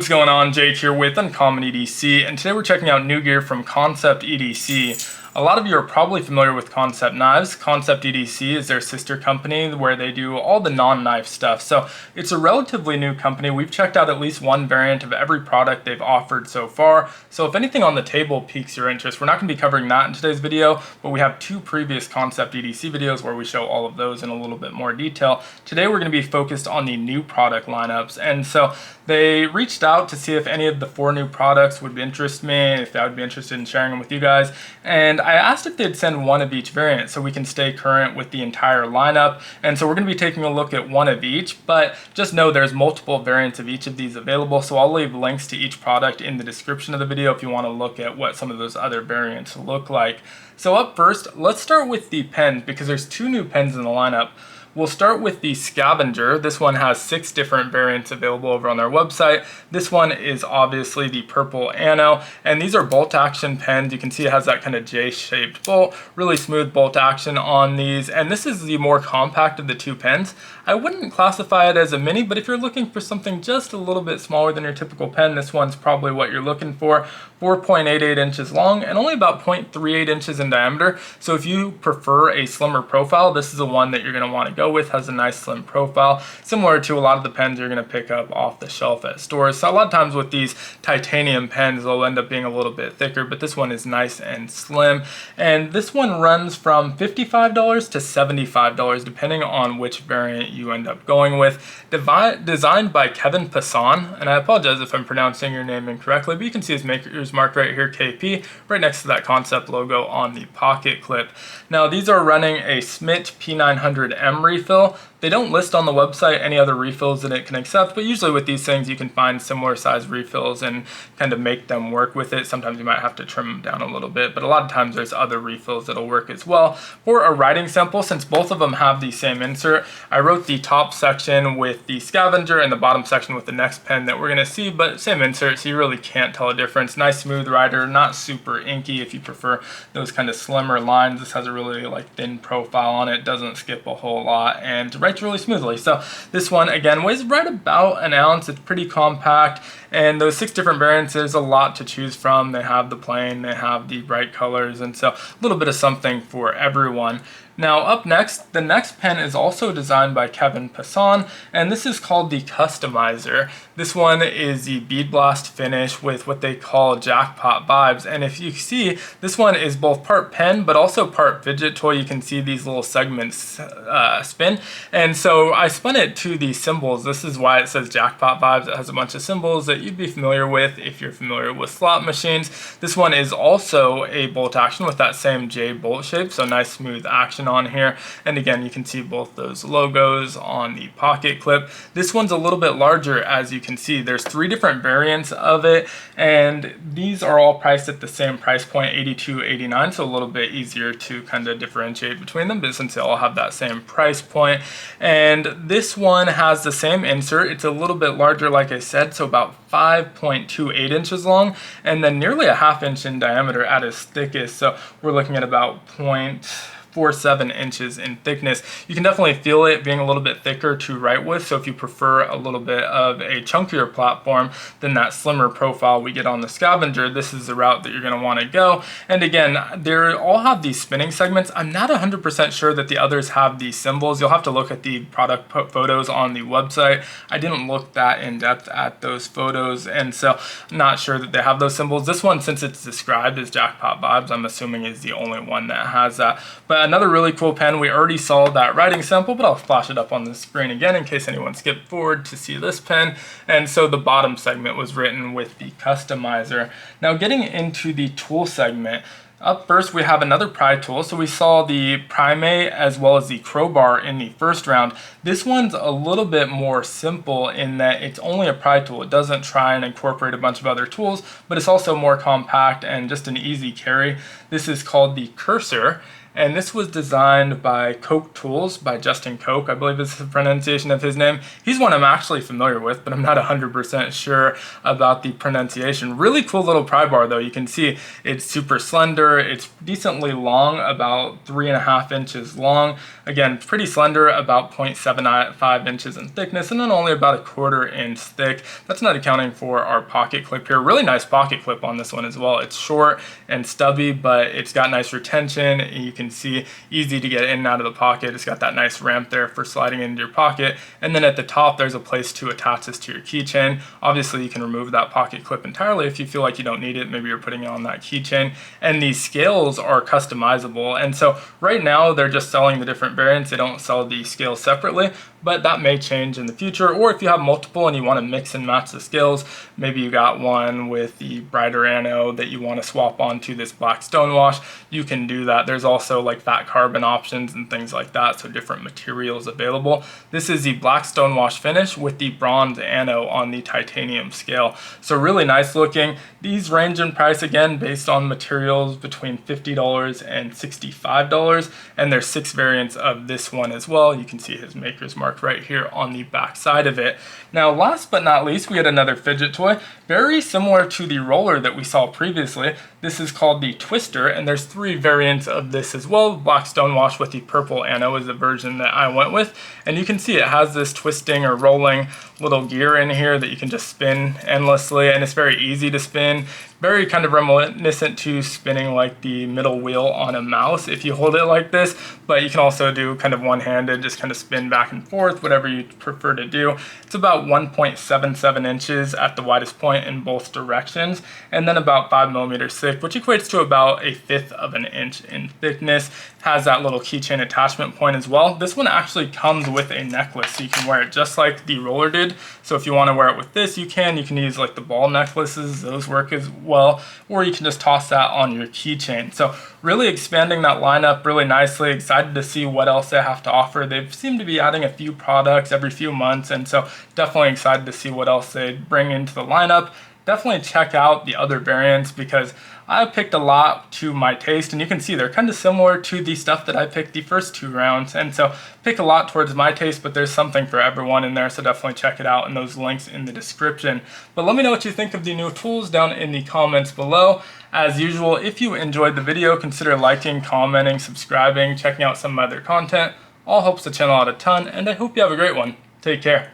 What's going on? Jake here with Uncommon EDC, and today we're checking out new gear from Kansept EDC. A lot of you are probably familiar with Kansept knives. Kansept EDC is their sister company where they do all the non-knife stuff. So it's a relatively new company. We've checked out at least one variant of every product they've offered so far. So if anything on the table piques your interest, we're not going to be covering that in today's video, but we have two previous Kansept EDC videos where we show all of those in a little bit more detail. Today we're going to be focused on the new product lineups. And so they reached out to see if any of the 4 new products would interest me, if I would be interested in sharing them with you guys. And I asked if they'd send one of each variant so we can stay current with the entire lineup. And so we're going to be taking a look at one of each, but just know there's multiple variants of each of these available. So I'll leave links to each product in the description of the video if you want to look at what some of those other variants look like. So up first, let's start with the pens because there's 2 new pens in the lineup. We'll start with the Scavenger. This one has 6 different variants available over on their website. This one is obviously the purple Anno, and these are bolt action pens. You can see it has that kind of J-shaped bolt, really smooth bolt action on these, and this is the more compact of the 2 pens. I wouldn't classify it as a mini, but if you're looking for something just a little bit smaller than your typical pen, this one's probably what you're looking for. 4.88 inches long and only about 0.38 inches in diameter. So if you prefer a slimmer profile, this is the one that you're going to want to go with. Has a nice slim profile, similar to a lot of the pens you're going to pick up off the shelf at stores. So a lot of times with these titanium pens, they'll end up being a little bit thicker, but this one is nice and slim. And this one runs from $55 to $75, depending on which variant you end up going with. Designed by Kevin Passon, and I apologize if I'm pronouncing your name incorrectly, but you can see his maker's mark right here, KP, right next to that Kansept logo on the pocket clip. Now these are running a Smith P900M refill. They don't list on the website any other refills that it can accept, but usually with these things you can find similar size refills and kind of make them work with it. Sometimes you might have to trim them down a little bit, but a lot of times there's other refills that'll work as well. For a writing sample, since both of them have the same insert, I wrote the top section with the Scavenger and the bottom section with the next pen that we're going to see, but same insert, so you really can't tell a difference. Nice smooth writer, not super inky if you prefer those kind of slimmer lines. This has a really thin profile on it, doesn't skip a whole lot, and writes really smoothly. So this one again weighs right about an ounce. It's pretty compact, and those 6 different variants, there's a lot to choose from. They have the plain, they have the bright colors, and so a little bit of something for everyone. Now up next, the next pen is also designed by Kevin Passon, and this is called the Customizer. This one is the bead blast finish with what they call jackpot vibes, and if you see, this one is both part pen but also part fidget toy. You can see these little segments spin, and so I spun it to the symbols. This is why it says jackpot vibes. It has a bunch of symbols that you'd be familiar with if you're familiar with slot machines. This one is also a bolt action with that same J bolt shape, so nice smooth action on here, and again you can see both those logos on the pocket clip. This one's a little bit larger, as you can see. There's 3 different variants of it, and these are all priced at the same price point, $82.89, so a little bit easier to kind of differentiate between them, but since they all have that same price point. And this one has the same insert. It's a little bit larger, like I said, so about 5.28 inches long, and then nearly a ½ inch in diameter at its thickest, so we're looking at about 0.47 inches in thickness. You can definitely feel it being a little bit thicker to write with, so if you prefer a little bit of a chunkier platform than that slimmer profile we get on the Scavenger, this is the route that you're going to want to go. And again, they all have these spinning segments. I'm not 100% sure that the others have these symbols. You'll have to look at the product photos on the website. I didn't look that in depth at those photos, and so I'm not sure that they have those symbols. This one, since it's described as jackpot vibes, I'm assuming is the only one that has that. But another really cool pen, we already saw that writing sample, but I'll flash it up on the screen again in case anyone skipped forward to see this pen. And so the bottom segment was written with the Customizer. Now getting into the tool segment, up first we have another pry tool. So we saw the primate as well as the crowbar in the first round. This one's a little bit more simple in that it's only a pry tool. It doesn't try and incorporate a bunch of other tools, but it's also more compact and just an easy carry. This is called the Kursor. and this was designed by Coke Tools, by Justin Coke, I believe is the pronunciation of his name. He's one I'm actually familiar with, but I'm not 100% sure about the pronunciation. Really cool little pry bar though. You can see it's super slender, it's decently long, about 3.5 inches long. Again, pretty slender, about 0.75 inches in thickness, and then only about a 1/4 inch thick. That's not accounting for our pocket clip here. Really nice pocket clip on this one as well. It's short and stubby, but it's got nice retention. You can see easy to get in and out of the pocket. It's got that nice ramp there for sliding into your pocket. And then at the top, there's a place to attach this to your keychain. Obviously, you can remove that pocket clip entirely if you feel like you don't need it. Maybe you're putting it on that keychain. And these scales are customizable. And so right now, they're just selling the different variants. They don't sell the scales separately, but that may change in the future. Or if you have multiple and you want to mix and match the scales, maybe you got one with the brighter anode that you want to swap onto this black stonewash, you can do that. There's also like fat carbon options and things like that, so different materials available. This is the black stonewash finish with the bronze anode on the titanium scale. So really nice looking. These range in price again based on materials between $50 and $65, and there's 6 variants of this one as well. You can see his maker's mark right here on the back side of it. Now last but not least, we had another fidget toy, very similar to the roller that we saw previously. This is called the Twister, and there's 3 variants of this as well. Black stonewash with the purple anode is the version that I went with, and you can see it has this twisting or rolling little gear in here that you can just spin endlessly, and it's very easy to spin. Very kind of reminiscent to spinning like the middle wheel on a mouse if you hold it like this, but you can also do kind of one-handed, just kind of spin back and forth, whatever you prefer to do. It's about 1.77 inches at the widest point in both directions, and then about 5 millimeters thick, which equates to about 1/5 of an inch in thickness. Has that little keychain attachment point as well. This one actually comes with a necklace, so you can wear it just like the roller did. So if you want to wear it with this, you can. You can use like the ball necklaces, those work as well, or you can just toss that on your keychain. So really expanding that lineup really nicely. Excited to see what else they have to offer. They seem to be adding a few products every few months, and so definitely excited to see what else they bring into the lineup. Definitely check out the other variants because I picked a lot to my taste, and you can see they're kind of similar to the stuff that I picked the first 2 rounds, and so pick a lot towards my taste, but there's something for everyone in there, so definitely check it out, and those links in the description. But let me know what you think of the new tools down in the comments below. As usual, if you enjoyed the video, consider liking, commenting, subscribing, checking out some of my other content. All helps the channel out a ton, and I hope you have a great one. Take care.